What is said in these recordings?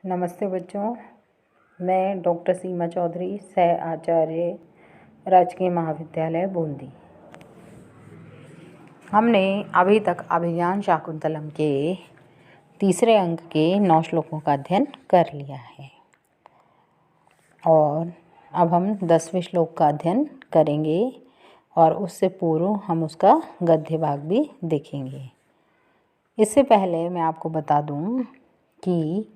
नमस्ते बच्चों, मैं डॉक्टर सीमा चौधरी, सह आचार्य, राजकीय महाविद्यालय बूंदी। हमने अभी तक अभिज्ञान शाकुंतलम के तीसरे अंक के 9 श्लोकों का अध्ययन कर लिया है और अब हम 10वें श्लोक का अध्ययन करेंगे और उससे पूर्व हम उसका गद्य भाग भी देखेंगे। इससे पहले मैं आपको बता दूं कि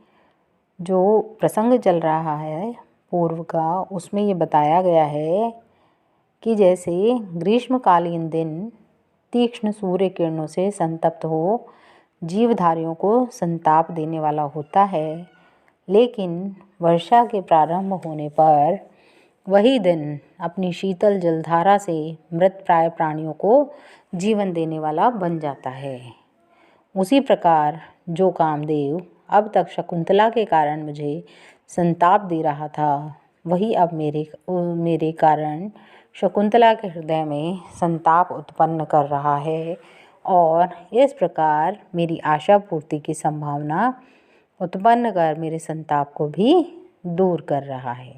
जो प्रसंग चल रहा है पूर्व का, उसमें ये बताया गया है कि जैसे ग्रीष्मकालीन दिन तीक्ष्ण सूर्य किरणों से संतप्त हो जीवधारियों को संताप देने वाला होता है, लेकिन वर्षा के प्रारंभ होने पर वही दिन अपनी शीतल जलधारा से मृत प्राय प्राणियों को जीवन देने वाला बन जाता है। उसी प्रकार जो कामदेव अब तक शकुंतला के कारण मुझे संताप दे रहा था, वही अब मेरे कारण शकुंतला के हृदय में संताप उत्पन्न कर रहा है और इस प्रकार मेरी आशा पूर्ति की संभावना उत्पन्न कर मेरे संताप को भी दूर कर रहा है।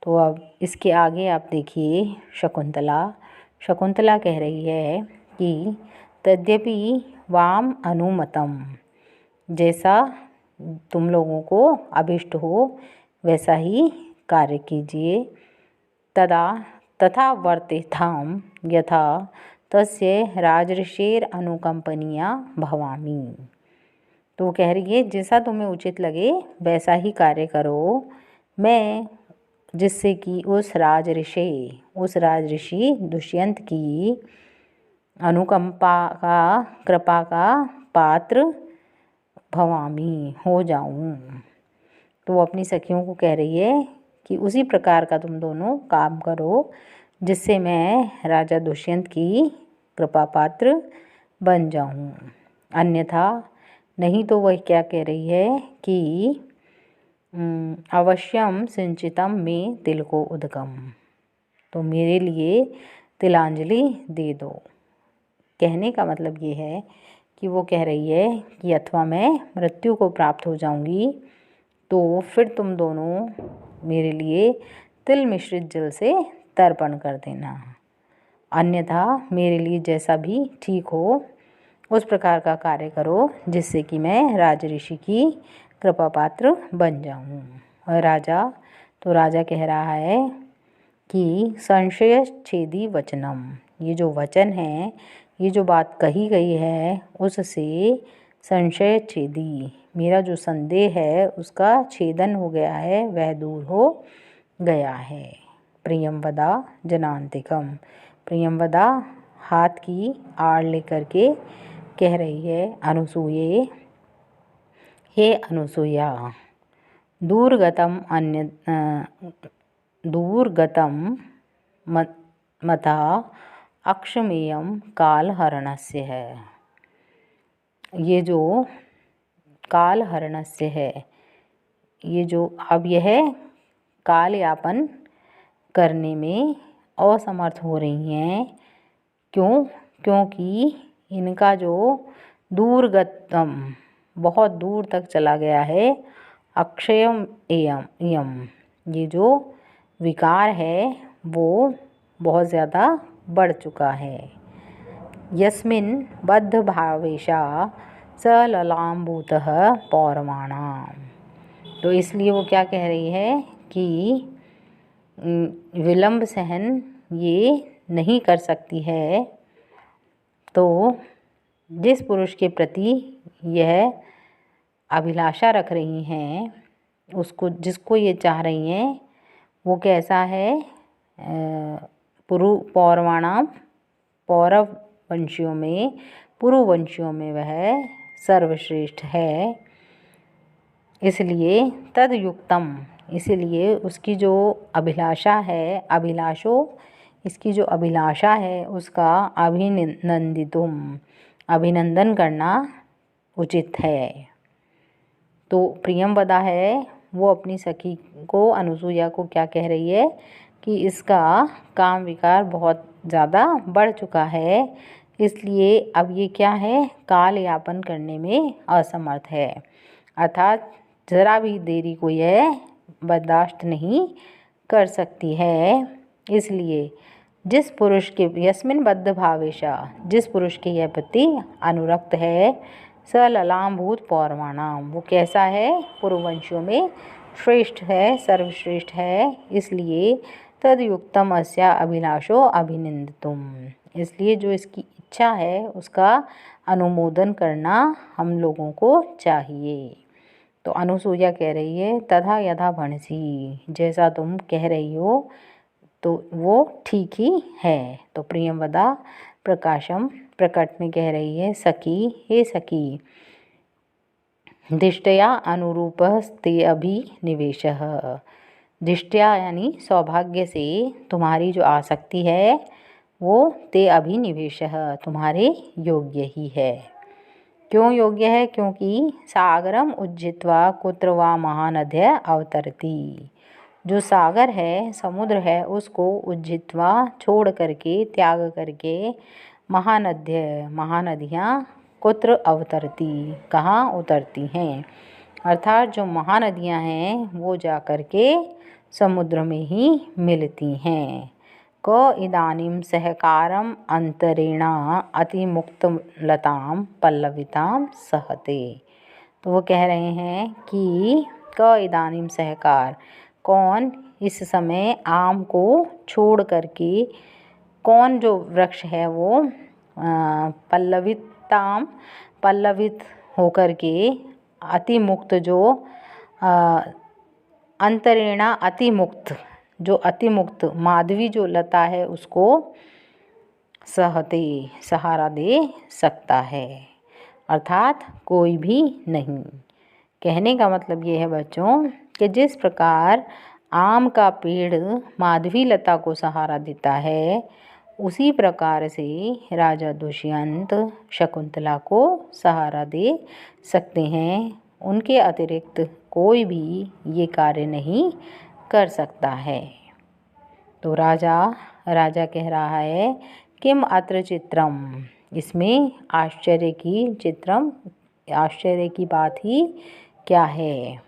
तो अब इसके आगे आप देखिए, शकुंतला कह रही है कि तद्यपि वाम अनुमतम, जैसा तुम लोगों को अभिष्ट हो वैसा ही कार्य कीजिए। तथा वर्तेथाम यथा तस्य राजर्षेर अनुकंपनिया भवामि। तो वो कह रही है जैसा तुम्हें उचित लगे वैसा ही कार्य करो, मैं जिससे कि उस राजऋषि दुष्यंत की अनुकंपा का, कृपा का पात्र भवामी हो जाऊं। तो वो अपनी सखियों को कह रही है कि उसी प्रकार का तुम दोनों काम करो जिससे मैं राजा दुष्यंत की कृपा पात्र बन जाऊं। अन्यथा नहीं तो वह क्या कह रही है कि अवश्यम सिंचितम में तिल को उदगम, तो मेरे लिए तिलांजलि दे दो। कहने का मतलब ये है कि वो कह रही है कि अथवा मैं मृत्यु को प्राप्त हो जाऊंगी तो फिर तुम दोनों मेरे लिए तिल मिश्रित जल से तर्पण कर देना, अन्यथा मेरे लिए जैसा भी ठीक हो उस प्रकार का कार्य करो जिससे कि मैं राजऋषि की कृपा पात्र बन जाऊं। और राजा कह रहा है कि संशय छेदी वचनम, ये जो वचन है, ये जो बात कही गई है उससे संशय छेदी, मेरा जो संदेह है उसका छेदन हो गया है, वह दूर हो गया है। प्रियंवदा जनांतिकम, प्रियंवदा हाथ की आड़ लेकर के कह रही है अनुसूये, हे अनुसूया, दूरगतम मता अक्षमेयम कालहरणस्य है। ये जो कालहरणस्य है, ये जो अब यह काल यापन करने में असमर्थ हो रही हैं। क्योंकि इनका जो दूरगतम, बहुत दूर तक चला गया है, अक्षयम एयम, ये जो विकार है वो बहुत ज़्यादा बढ़ चुका है। यस्मिन् बद्ध भावेशा स ललाम्भूतः पौरवाणाम, तो इसलिए वो क्या कह रही है कि विलंब सहन ये नहीं कर सकती है। तो जिस पुरुष के प्रति यह अभिलाषा रख रही हैं, उसको, जिसको ये चाह रही हैं, वो कैसा है, पौरवाणाम, पौरव वंशियों में, पुरुवंशियों में वह सर्वश्रेष्ठ है। इसलिए तदयुक्तम, इसलिए उसकी जो अभिलाषा है, इसकी जो अभिलाषा है उसका अभिनंदन करना उचित है। तो प्रियंवदा है वो अपनी सखी को, अनुसूया को क्या कह रही है कि इसका काम विकार बहुत ज़्यादा बढ़ चुका है, इसलिए अब ये क्या है, काल यापन करने में असमर्थ है। अर्थात ज़रा भी देरी को यह बर्दाश्त नहीं कर सकती है। इसलिए जिस पुरुष के यस्मिन् बद्ध भावेशा, जिस पुरुष के यह प्रति अनुरक्त है, स ललाम भूत पौर्वाणाम, वो कैसा है, पूर्ववंशियों में श्रेष्ठ है, सर्वश्रेष्ठ है। इसलिए तदयुक्तम अस्या अभिलाषो अभिनिंदितुम, इसलिए जो इसकी इच्छा है उसका अनुमोदन करना हम लोगों को चाहिए। तो अनुसूया कह रही है तथा यथा भणसी, जैसा तुम कह रही हो तो वो ठीक ही है। तो प्रियंवदा प्रकाशम प्रकट में कह रही है सखी, हे सखी, दिष्टया अनुरूपस्ते अभिनिवेशः, दिष्टया यानी सौभाग्य से तुम्हारी जो आसक्ति है वो ते अभिनिवेशः तुम्हारे योग्य ही है। क्यों योग्य है? क्योंकि सागरम उज्जित्वा कुत्र वा महानद्य अवतरती, जो सागर है, समुद्र है, उसको उज्जित्वा छोड़ करके, त्याग करके, महानद्य महानदियाँ कुत्र अवतरती कहाँ उतरती हैं, अर्थात जो महानदियाँ हैं वो जा कर के समुद्र में ही मिलती हैं। क इदानीं सहकारम अंतरेणा अतिमुक्तलतां पल्लवितां सहते, तो वो कह रहे हैं कि क इदानीं सहकार, कौन इस समय आम को छोड़ करके, कौन जो वृक्ष है वो पल्लविताम पल्लवित होकर के, अतिमुक्त जो अंतरेणा अतिमुक्त, जो अतिमुक्त माधवी जो लता है उसको सहते सहारा दे सकता है, अर्थात कोई भी नहीं। कहने का मतलब ये है बच्चों कि जिस प्रकार आम का पेड़ माधवी लता को सहारा देता है, उसी प्रकार से राजा दुष्यंत शकुंतला को सहारा दे सकते हैं। उनके अतिरिक्त कोई भी ये कार्य नहीं कर सकता है। तो राजा कह रहा है किम अत्र चित्रम, इसमें आश्चर्य की बात ही क्या है।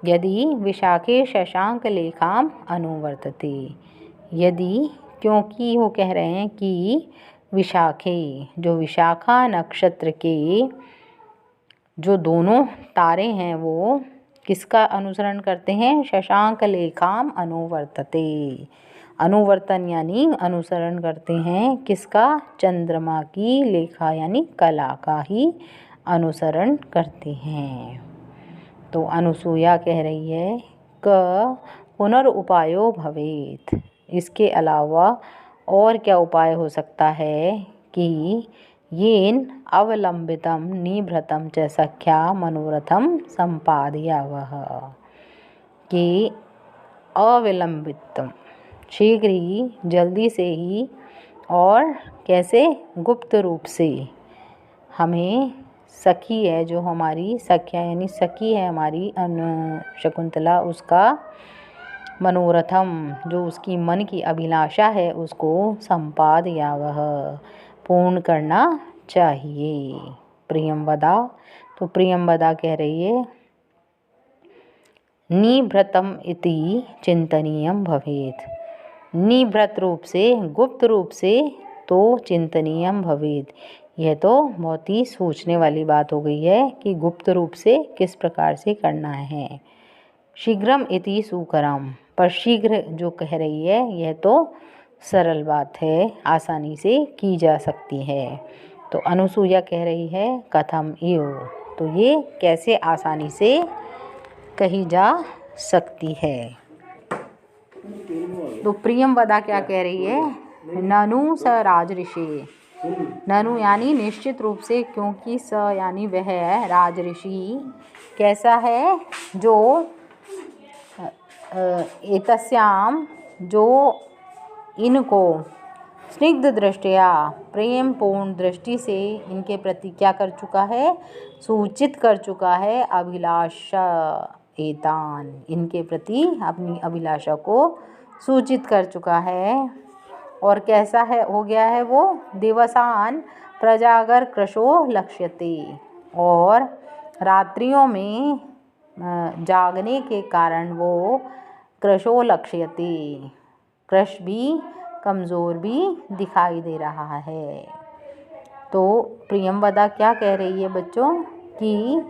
यदि विशाखे शशांक लेखाम अनुवर्तते, यदि, क्योंकि वो कह रहे हैं कि विशाखे, जो विशाखा नक्षत्र के जो दोनों तारे हैं वो किसका अनुसरण करते हैं, शशांक लेखाम अनुवर्तते, अनुवर्तन यानी अनुसरण करते हैं किसका, चंद्रमा की, लेखा यानी कला का ही अनुसरण करते हैं। तो अनुसूया कह रही है क पुनरुपायो भवेत, इसके अलावा और क्या उपाय हो सकता है कि येन अवलंबितम निभृतम च सख्या मनोरथम संपादयावः, कि अविलंबितम शीघ्र ही, जल्दी से ही, और कैसे, गुप्त रूप से हमें सखी है, जो हमारी सख्या यानी सखी है हमारी शकुंतला, उसका मनोरथम, जो उसकी मन की अभिलाषा है उसको संपादयावः पूर्ण करना चाहिए। प्रियंवदा, तो प्रियंवदा कह रही है निभृतम इति चिंतनीयम भवेत, निभृत रूप से, गुप्त रूप से तो चिंतनीयम भवेत, यह तो बहुत ही सोचने वाली बात हो गई है कि गुप्त रूप से किस प्रकार से करना है। शीघ्रम इति सुकरम, पर शीघ्र जो कह रही है यह तो सरल बात है, आसानी से की जा सकती है। तो अनुसूया कह रही है कथम इव, तो ये कैसे आसानी से कही जा सकती है। तो प्रियंवदा क्या कह रही है, ननु स राजऋषि, ननु यानी निश्चित रूप से, क्योंकि स यानी वह राजऋषि कैसा है, जो एतस्याम, जो इनको स्निग्ध दृष्टिया, प्रेम पूर्ण दृष्टि से इनके प्रति क्या कर चुका है, सूचित कर चुका है, अभिलाषा एतान, इनके प्रति अपनी अभिलाषा को सूचित कर चुका है। और कैसा है हो गया है वो, दिवसान प्रजागर कृशो लक्ष्यते, और रात्रियों में जागने के कारण वो कृशो लक्ष्यते, कृश भी कमज़ोर भी दिखाई दे रहा है। तो प्रियंवदा क्या कह रही है बच्चों कि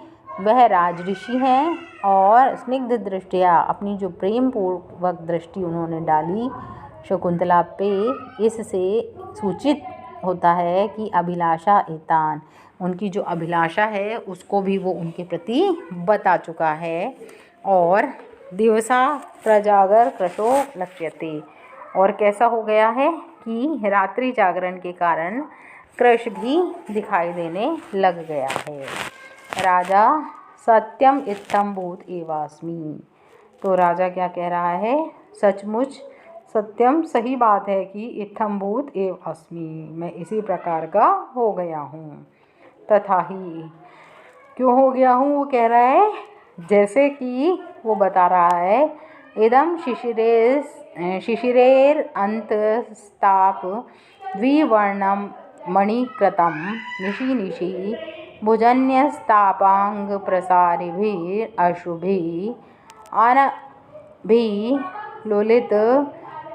वह राजऋषि हैं और स्निग्ध दृष्टिया अपनी जो प्रेम पूर्वक दृष्टि उन्होंने डाली शकुंतला पे, इससे सूचित होता है कि अभिलाषा एतान, उनकी जो अभिलाषा है उसको भी वो उनके प्रति बता चुका है। और दिवसा प्रजागर कृशो लक्ष्यते, और कैसा हो गया है कि रात्रि जागरण के कारण कृश भी दिखाई देने लग गया है। राजा सत्यम इत्थम भूत एवास्मि, तो राजा क्या कह रहा है, सचमुच सत्यम सही बात है कि इत्थम भूत एवास्मि, मैं इसी प्रकार का हो गया हूँ। तथा ही, क्यों हो गया हूँ वो कह रहा है, जैसे कि वो बता रहा है, इदम शिशिरेर अंतस्ताप द्विवर्णम मणिकृतं निशि निशि भुजन्यस्तापांग प्रसारिभिः अश्रुभिः अनभिः लोलित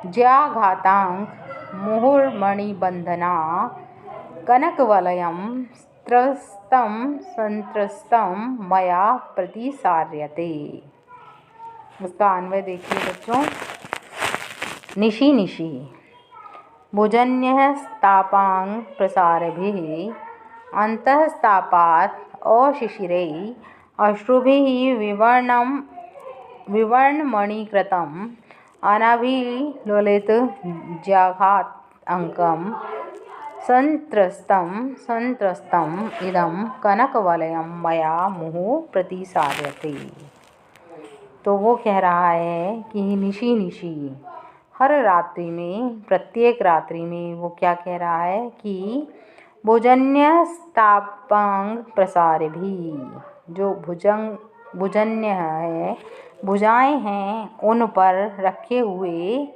ज्याघातांक मुहुर्मणिबंधना कनकवलयं त्रस्तं संत्रस्तं मया प्रतिसार्यते। उसका अन्वय देखिए बच्चों, निशि निशि भुजन्यस्तापांग प्रसारिभिः अंतस्तापात् अशिशिरैः अश्रुभिः विवर्णमणिकृतम् अनाभिलोलित ज्याघाताङ्कं संत्रस्तं इदं कनकवलयं मया मुहुः प्रतिसार्यते। तो वो कह रहा है कि निशि निशि, हर रात्रि में, प्रत्येक रात्रि में वो क्या कह रहा है कि भुजन्यस्तापांग प्रसारिभिः, जो भुजन्य है, भुजाएं हैं, उन पर रखे हुए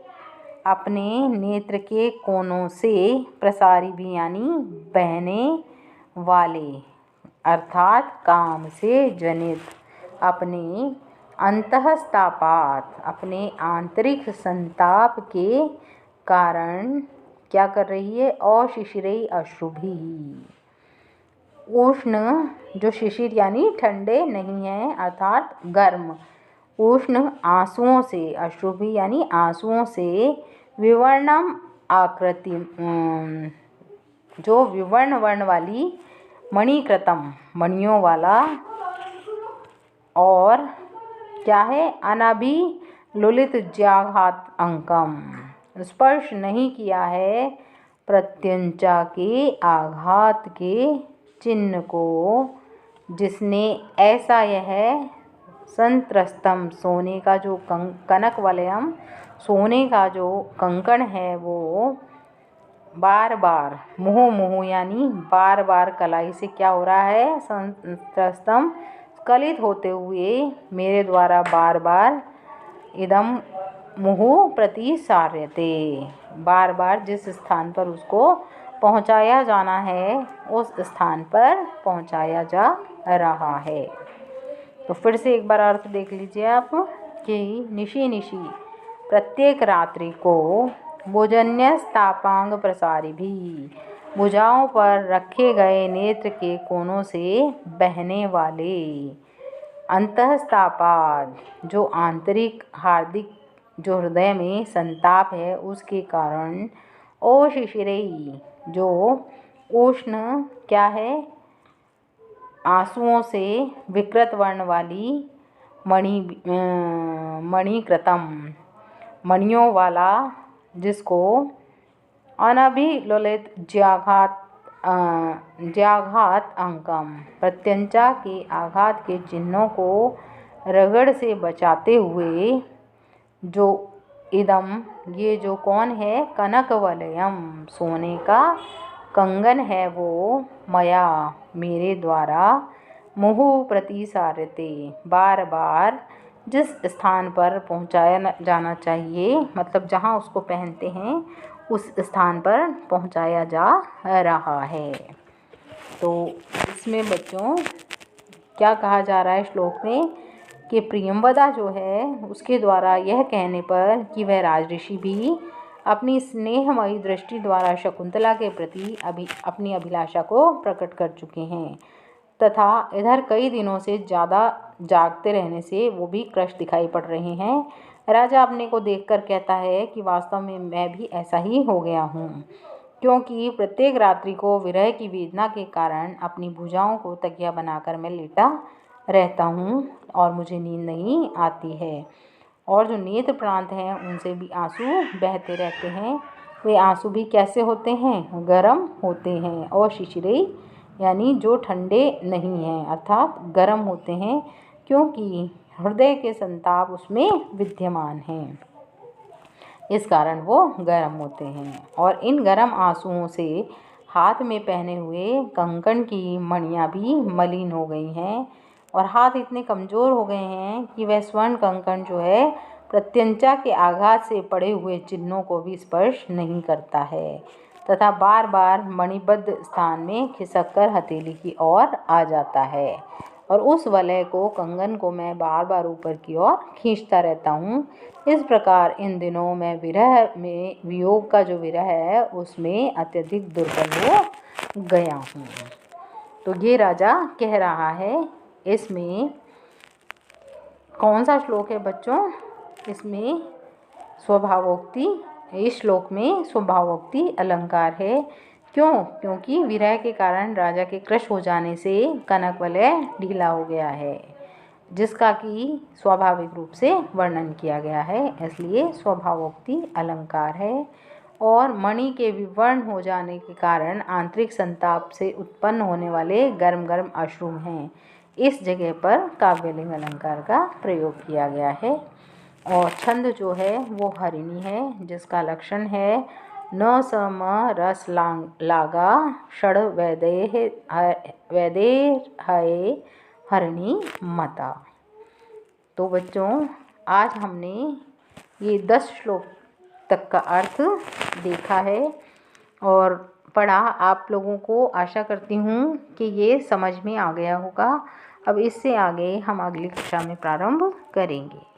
अपने नेत्र के कोनों से, प्रसारी भी यानी बहने वाले, अर्थात काम से जनित, अपने अंतस्तापात, अपने आंतरिक संताप के कारण क्या कर रही है, अशिशिरैः अश्रुभिः, उष्ण, जो शिशिर यानी ठंडे नहीं हैं अर्थात गर्म, उष्ण आंसुओं से, अश्रुभिः यानी आंसुओं से, विवर्णम आकृति, जो विवर्ण वर्ण वाली, मणिकृतम मणियों वाला, और क्या है, अनाभिलोलित ज्याघात अंकम, स्पर्श नहीं किया है प्रत्यंचा के आघात के चिन्ह को, जिसने ऐसा यह संत्रस्तम, सोने का जो कनक वलयम, सोने का जो कंकण है वो बार बार, मुहुः यानी बार बार कलाई से क्या हो रहा है, संत्रस्तम स्खलित होते हुए मेरे द्वारा बार बार, इदम मुहुः प्रतिसार्यते, बार बार जिस स्थान पर उसको पहुंचाया जाना है उस स्थान पर पहुंचाया जा रहा है। तो फिर से एक बार अर्थ देख लीजिए आप कि निशि निशि, प्रत्येक रात्रि को, भुजन्यस्तापांग प्रसारिभिः, भुजाओं पर रखे गए नेत्र के कोनों से बहने वाले, अंतस्तापाद, जो आंतरिक हार्दिक, जो हृदय में संताप है उसके कारण, अशिशिरैः, जो उष्ण क्या है, आंसुओं से विकृत वर्ण वाली, मणिकृतम मणियों वाला, जिसको अनभिलोलित ज्याघात अंकम, प्रत्यंचा के आघात के चिन्हों को रगड़ से बचाते हुए, जो इदम, ये जो कौन है, कनकवलयम, सोने का कंगन है वो, मया, मेरे द्वारा, मुहुः प्रतिसार्यते, बार बार जिस स्थान पर पहुंचाया जाना चाहिए, मतलब जहां उसको पहनते हैं उस स्थान पर पहुंचाया जा रहा है। तो इसमें बच्चों क्या कहा जा रहा है श्लोक में कि प्रियंवदा जो है उसके द्वारा यह कहने पर कि वह राजऋषि भी अपनी स्नेहमयी दृष्टि द्वारा शकुंतला के प्रति अपनी अभिलाषा को प्रकट कर चुके हैं तथा इधर कई दिनों से ज़्यादा जागते रहने से वो भी क्रश दिखाई पड़ रहे हैं। राजा अपने को देखकर कहता है कि वास्तव में मैं भी ऐसा ही हो गया हूँ, क्योंकि प्रत्येक रात्रि को विरह की वेदना के कारण अपनी भुजाओं को तकिया बनाकर मैं लेटा रहता हूँ और मुझे नींद नहीं आती है, और जो नेत्र प्रांत हैं उनसे भी आंसू बहते रहते हैं। वे आंसू भी कैसे होते हैं? गर्म होते हैं, और शिशिरे यानी जो ठंडे नहीं हैं अर्थात गर्म होते हैं, क्योंकि हृदय के संताप उसमें विद्यमान हैं, इस कारण वो गर्म होते हैं। और इन गर्म आंसुओं से हाथ में पहने हुए कंकण की मणियाँ भी मलिन हो गई हैं, और हाथ इतने कमज़ोर हो गए हैं कि वह स्वर्ण कंकण जो है प्रत्यंचा के आघात से पड़े हुए चिन्हों को भी स्पर्श नहीं करता है तथा बार बार मणिबद्ध स्थान में खिसक हथेली की ओर आ जाता है, और उस वलय को कंगन को मैं बार बार ऊपर की ओर खींचता रहता हूँ। इस प्रकार इन दिनों मैं विरह में, वियोग का जो विरह है उसमें अत्यधिक दुर्बल हो गया हूँ। तो ये राजा कह रहा है। इसमें कौन सा श्लोक है बच्चों? इसमें स्वभावोक्ति, इस श्लोक में स्वभावोक्ति अलंकार है। क्यों? क्योंकि विरह के कारण राजा के क्रश हो जाने से कनक वलय ढीला हो गया है, जिसका कि स्वाभाविक रूप से वर्णन किया गया है, इसलिए स्वभावोक्ति अलंकार है। और मणि के विवर्ण हो जाने के कारण आंतरिक संताप से उत्पन्न होने वाले गर्म गर्म अश्रु हैं, इस जगह पर काव्यलिंग अलंकार का प्रयोग किया गया है। और छंद जो है वो हरिणी है, जिसका लक्षण है न सम रस लागा षड वैदेर हये हरिणी मता। तो बच्चों आज हमने ये 10 श्लोक तक का अर्थ देखा है और पढ़ा। आप लोगों को आशा करती हूँ कि ये समझ में आ गया होगा। अब इससे आगे हम अगली कक्षा में प्रारंभ करेंगे।